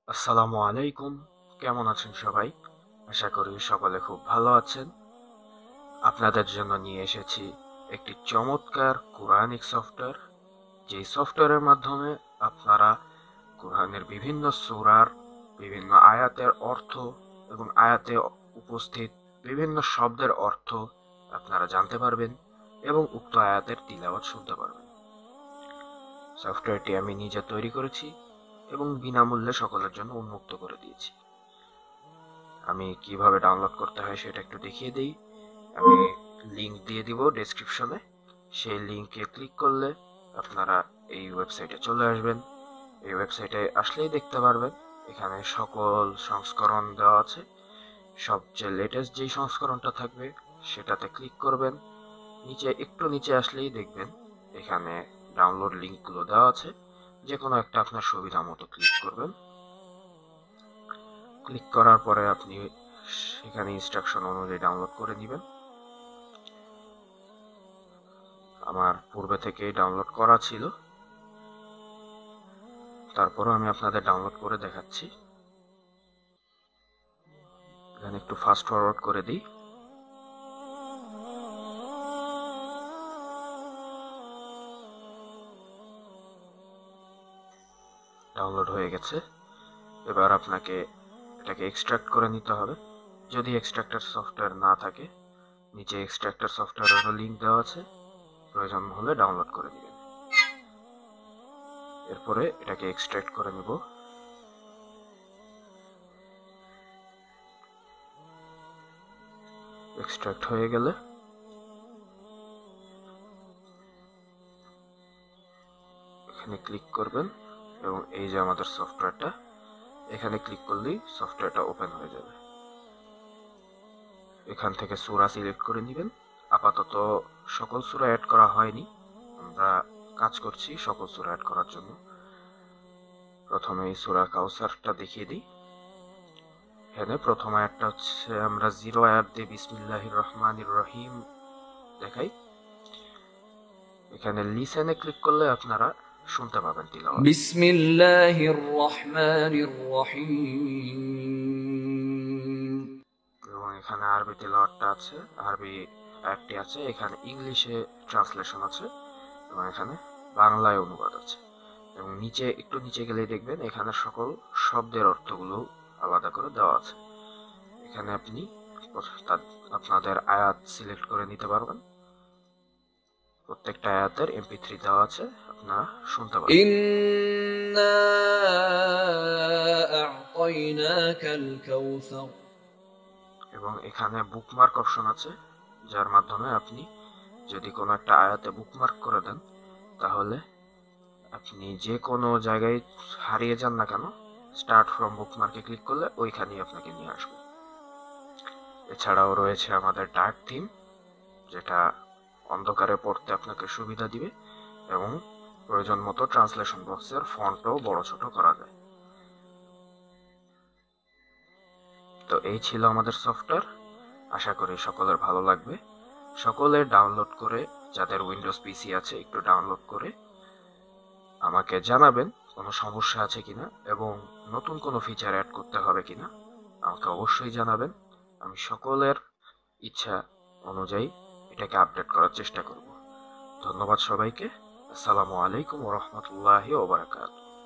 আসসালামু আলাইকুম। কেমন আছেন সবাই? আশা করি সকলে খুব ভালো আছেন। আপনাদের জন্য নিয়ে এসেছি একটি চমৎকার কোরআনিক সফটওয়্যার, যেই সফটওয়্যারের মাধ্যমে আপনারা কোরআনের বিভিন্ন সূরার বিভিন্ন আয়াতের অর্থ এবং আয়াতে উপস্থিত বিভিন্ন শব্দের অর্থ আপনারা জানতে পারবেন এবং উক্ত আয়াতের তিলাওয়াত শুনতে পারবেন। সফটওয়্যারটি আমি নিজে তৈরি করেছি এবং বিনামূল্যে সকলের জন্য উন্মুক্ত করে দিয়েছি। আমি কিভাবে ডাউনলোড করতে হয় সেটা একটু দেখিয়ে দিই। আমি লিংক দিয়ে দিব ডেসক্রিপশনে। সেই লিংকে ক্লিক করলে আপনারা এই ওয়েবসাইটে চলে আসবেন। এই ওয়েবসাইটে আসলেই দেখতে পারবেন এখানে সকল সংস্করণ দেওয়া আছে। সবচেয়ে লেটেস্ট যেই সংস্করণটা থাকবে সেটাতে ক্লিক করবেন। একটু নিচে আসলেই দেখবেন এখানে ডাউনলোড লিংকগুলো দেওয়া আছে। যে কোনো একটা আপনার সুবিধা মতো ক্লিক করবেন। ক্লিক করার পরে আপনি সেখানে ইনস্ট্রাকশন অনুযায়ী ডাউনলোড করে নেবেন। আমার পূর্বে থেকেই ডাউনলোড করা ছিল, তারপরও আমি আপনাদের ডাউনলোড করে দেখাচ্ছি। এখানে একটু ফাস্ট ফরওয়ার্ড করে দিই। ডাউনলোড হয়ে গেছে। এবার আপনাকে এটাকে এক্সট্রাক্ট করে নিতে হবে। যদি এক্সট্রাক্টর সফটওয়্যার না থাকে, নিচে এক্সট্রাক্টর সফটওয়্যারেরও লিংক দেওয়া আছে, প্রয়োজন হলে ডাউনলোড করে নেবেন। এরপরে এটাকে এক্সট্রাক্ট করে নেব। এক্সট্রাক্ট হয়ে গেলে এখানে ক্লিক করবেন এবং এই যে আমাদের সফটওয়্যারটা, এখানে ক্লিক করলেই সফটওয়্যারটা ওপেন হয়ে যাবে। এখান থেকে সূরা সিলেক্ট করে নেবেন। আপাতত সকল সূরা অ্যাড করা হয়নি, আমরা কাজ করছি সকল সূরা অ্যাড করার জন্য। প্রথমে এই সূরা কাউসারটা দেখিয়ে দিই। এখানে প্রথম আয়াতটা হচ্ছে, আমরা 0 আয়াত দিয়ে বিসমিল্লাহির রহমানির রহিম দেখাই। এখানে লিসেনে ক্লিক করলে আপনারা শুনতে পাবেন তিলাওয়াত। বিসমিল্লাহির রহমানির রহিম। এবং এখানে আরবি তিলাওয়াতটা আছে, আরবি আয়াতটি আছে, এখানে ইংলিশে ট্রান্সলেশন আছে এবং এখানে বাংলায় অনুবাদ আছে। এবং একটু নিচে গেলেই দেখবেন এখানে সকল শব্দের অর্থগুলো আলাদা করে দেওয়া আছে। এখানে আপনি আপনাদের আয়াত সিলেক্ট করে নিতে পারবেন। প্রত্যেকটা আয়াতের MP3 দেওয়া আছে, আপনারা শুনতে পারবেন। ইন্না আ'তাইনাকাল কাউসার। এবং এখানে বুকমার্ক অপশন আছে, যার মাধ্যমে আপনি যদি কোনো একটা আয়াতে বুকমার্ক করে দেন, তাহলে আপনি যে কোনো জায়গায় হারিয়ে যান না কেন, স্টার্ট ফ্রম বুকমার্কে ক্লিক করলে ওইখানেই আপনাকে নিয়ে আসবে। এছাড়াও রয়েছে আমাদের ডার্ক থিম, যেটা অন্ধকারে পড়তে আপনাকে সুবিধা দিবে এবং প্রয়োজন মতো ট্রান্সলেশন বক্সের ফন্টও বড় ছোট করা যায়। তো এই ছিল আমাদের সফটওয়্যার। আশা করি সকলের ভালো লাগবে। সকলে ডাউনলোড করে, যাদের উইন্ডোজ পিসি আছে একটু ডাউনলোড করে আমাকে জানাবেন কোনো সমস্যা আছে কিনা এবং নতুন কোনো ফিচার অ্যাড করতে হবে কিনা আমাকে অবশ্যই জানাবেন। আমি সকলের ইচ্ছা অনুযায়ী এটাকে আপডেট করার চেষ্টা করব। ধন্যবাদ সবাইকে। আসসালামু আলাইকুম ওয়া রাহমাতুল্লাহি ওয়া বারাকাতুহু।